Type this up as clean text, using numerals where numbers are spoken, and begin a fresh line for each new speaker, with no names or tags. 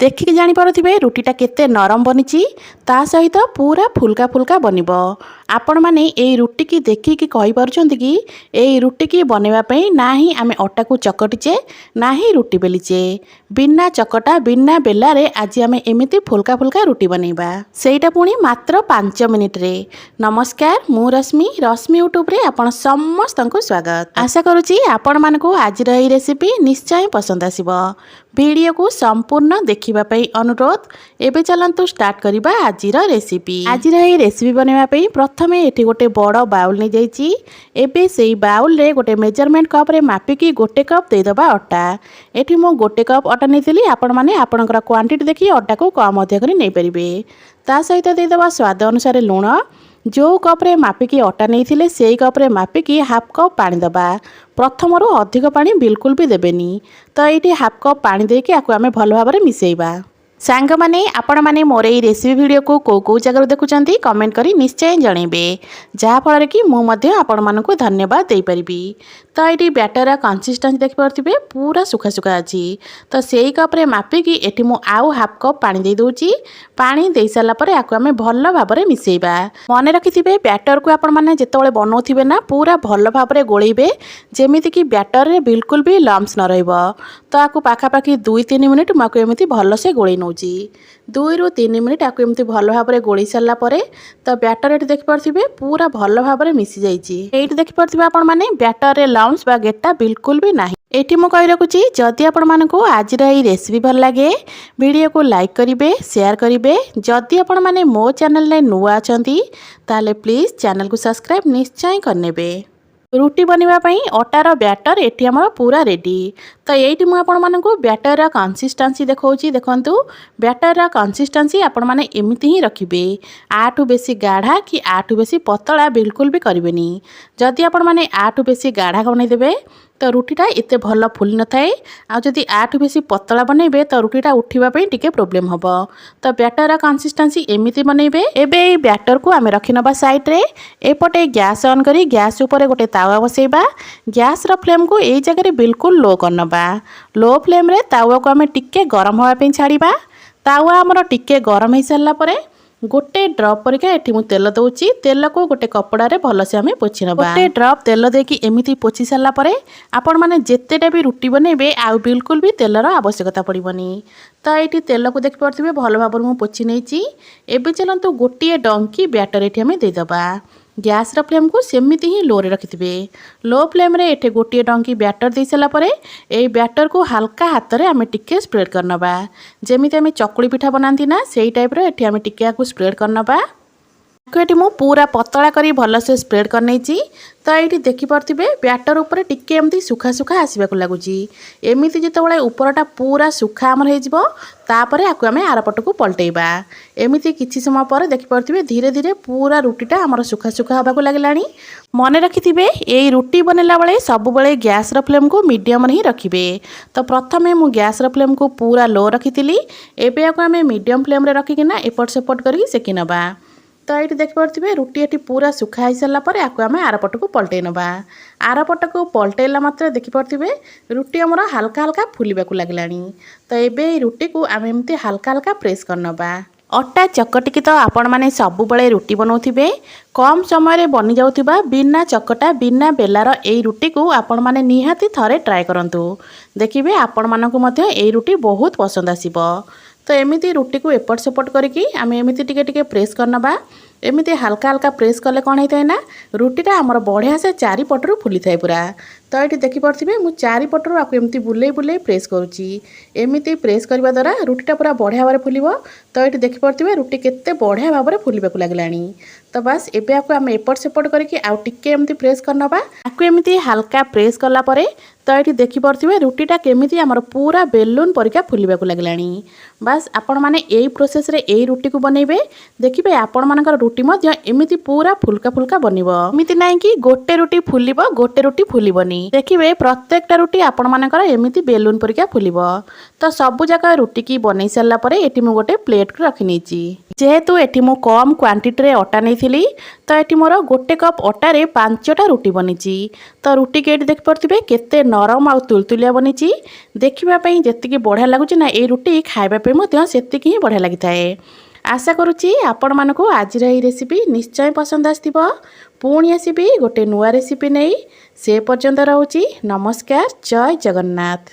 देखिक जानीपे रुटीटा केते नरम बनी ता सहित पूरा फुल्का फुल्का बनब। आपण मैंने यही रुटी की देखिकी कहीपरुंट कि यही रुटी की बनवाई ना ही आम अटा को चकटीचे ना ही रुटी बेलीचे। बिना चकटा बिना बेलारे आज आम एमती फुल्का फुल्का रुटी बनइबा सेटा पुणी मात्र 5 मिनिट रे। नमस्कार, मु रश्मि यूट्यूब रे आपण समस्त को स्वागत। आशा करुच्ची आपण मानकु आज रेसिपी निश्चय पसंद आसीबो। वीडियो को संपूर्ण देखिबापई अनुरोध। एबे चलंतु स्टार्ट करिबा आजिर रेसिपी। आजिर एही रेसिपी बनवाई प्रथमे एठी गोटे बड़ बाउल नहीं जाइछि। एबे सेही बाउल रे गोटे मेजरमेंट कप रे मापिकी गोटे कप देदबा अटा। एठी मो गोटे कप अटा नेतिली, आपण माने आपणकर क्वांटिटी देखि अटा को कम अधिक करि नै परिबे। ता सहित देदबा स्वाद अनुसार लूण। जो कप्रे मापिकी अटा नहीं से कप्रे मापिकी हाफ कप पानी दबा। प्रथम अधिक पानी बिल्कुल भी देबेनी। तो ये हाफ कप पानी देके आपको आमे भल भाव में मिसेइबा। सांग माने आपण माने मोर ये रेसिपी वीडियो को कौ जगह देखुंती कमेंट करी निश्चय जनइबे, जहाँ फल कि मुझे आपण मानकु धन्यवाद दे परिबी। तो ये बैटर कंसिस्टेंसी देख पारे पूरा सुखा सुखा अच्छी। तो से कप्रे मापिकी एटी मु आउ हाफ कप पानी दे दूची। पानी दे सारा पर आपको आमे भल भाव में मिसेइबा। मन रखिथिबे बैटर को आपण माने जेतेबेले बनाउथिबे ना पूरा भल भाव में गोलेइबे, जेमिति कि बैटर रे बिल्कुल भी लम्स न रहइबो। तो आपको पाखापाखि 2-3 मिनिट मुझे एमती भल से गोले नौ 2 ରୁ 3 मिनिट आपको एमती भल भाव में गोली सारा पर तो बैटर ये देखिपे पूरा भल भाव में मिसी जाइए। ये देखिपे आपण मैंने बैटर रे लम्स बा गेटा बिल्कुल भी ना। एटी मु कही रखुची जदि आपण मानकु आज रेसिपी भल लगे वीडियो को लाइक करिवे, शेयर करिवे। जदि आपण माने मो चैनल रे नुआ अछंती ताले प्लीज चैनल को सब्सक्राइब निश्चय करनेबे। रुटी बनवाई अटार बैटर एटी आमर पूरा रेडी। तो ये मुझे बैटर कंसिस्टेंसी देखौची। देखंतु बैटर कंसिस्टेंसी आपण माने एमिति ही रखिबे। आठू बेसी गाढ़ा कि आठू बेसी पतला बिल्कुल भी करिवेनी। जदि आपण माने आठू बेसी गाढ़ा बनै देबे तो रुटीटा एते भल फुली न थाए। आ जदि आठू बेसी पतला बनइबे तो रुटीटा उठिबा पई टिके प्रॉब्लम हबो। तो बैटर कंसिस्टेंसी एमिति बनइबे। एबे ए बैटर को आमे रखि नबा साइड रे। एपटे गैस ऑन करी गैस ऊपर गोटे तावा बसैबा। गैस रो फ्लेम को ए जगह रे बिल्कुल लो करनबा। लो फ्लेम रे तावा को आमे टिके गरम होवा पई छाड़ीबा। तावा हमर टिके गरम हो सारा पर गोटे ड्रप परिका एठी मु तेल दउची। तेल को गोटे कपड़ा रे भल से आमे पोछि नबा। गोटे ड्रप तेल देकी एमिति पोछि सारा परे आपण माने जेतेटा भी रुटी बनेबे आ बिल्कुल भी तेलर आवश्यकता पड़िबनी। तो ये तेल को देख पारे भल भाव में पोछि नैची। एबे चलंतु गोटे डंकी बैटर एठी आमे देदबा। गैस रो फ्लेम को सेमिति ही लो रे रखिथिबे। लो फ्लेम रे एठे गोटे डंकी बैटर दे सारा परे ए बैटर को हल्का हाथ रे आमे टिके स्प्रेड करनबा। जेमिति आमे चकुली पिठा बनांती ना सेही टाइप रो एठी आमे टिके को स्प्रेड करनबा। ये मु पूरा पतला करी भल से स्प्रेड कर नैची। तो ये देखिपे बैटर उपर टिके एमती सुखा सुखा आसवा लगुची। एमती जितेबाला उपरटा पूरा सुखा आमर होपर आपको आम आरपट को पलटेबा। एमती किसी समय पर देखिपे धीरे धीरे पूरा रुटीटा आमर सुखा सुखा होगा लगला। मन रखिथिबे एई रुटी बनेला बेले सब बेले गैस रो फ्लेम को मीडियम ही रखिबे। तो प्रथमे मु गैस रो फ्लेम को पूरा लो रखिथिली। एबे आको आम मीडियम फ्लेम रे रखिकिना एपट सेपट करके सेकी नबा। तो ये देखिपे रुटी एटी पूरा सुखा हो सारा पर आपको आम आरपट को पलटै नबा। आरपट को पलटैला मात्र देखिपे रुटी आमर हल्का हल्का फुलिबा लगला। तो ये रुटी को आम एमती हल्का हल्का प्रेस करनबा। अटा चकटिकी तो आपण माने सब बेले रुटी बनाउथिबे। कम समय रे बनी जाउथिबा बिना चकटा बिना बेलार ए रुटी को आपण माने निहाती थरे ट्राए करंतु। देखिबे आपण मानकु मध्य ए रुटी बहुत पसंद आसीबो। तो एमिति रुटी को एपट सेपट करिकी आम एमिति टिके टिके प्रेस करनबा। एमिति हल्का हल्का प्रेस कले कौन होता है ना रुटीटा आमर बढ़िया से चारिपटू फुली थाए पूरा। तो ये देखिपे मुझे चारिपटू आपको एमती बुले बुले प्रेस करुच्ची। एमती प्रेस करने द्वारा रुटीटा पूरा बढ़िया भाव में फुल। तो ये देखिपे रुटी केते बढ़िया भाव में फुलवा लगला। तो बस एबे आपको आम एपट सेपट करके आउ टिके एमती प्रेस करनबा। आपको एमती हल्का प्रेस कला परे तो ये देखिपे रुटीटा केमिति आमर पूरा बेलून परिका फुलवा लगला। बस आपण माने एई प्रोसेस रे एई रुटी को बनइबे। देखिबे आपण मानकर रुटी मध्य एमिति पूरा फुल्का फुल्का बनिबो। एमिति नाही कि गोटे रुटी फुलिबो गोटे रुटी फुलिबोनी। देखिबे प्रत्येकटा रुटी आपण मानकर एमिति बेलून परिका फुलिबो। तो सबु जका रुटी की बनै सारला परे एटी मु गोटे प्लेट को रखि नेची। जेहेतु एटी मु कम क्वांटिटी रे अटा नेथिली तो एटी मोर गोटे कप अटा रे 5टा रुटी बनिची। तो रुटी के देख पड़थिबे केते नरम आ तुलतुलिया बनिची। देखिबा पई जेतिकी बढ़िया लागुची ना ए रुटी खाइबा पे मध्य सेतिकी ही बढ़िया लागिथाए। आशा करुच्ची आपण मानकु आजिर एही रेसिपी निश्चय पसंद आस्थिबो। पुणी आसीबी गोटे नुआ रेसिपी नहीं। से पर्यंत रहूची नमस्कार। जय जगन्नाथ।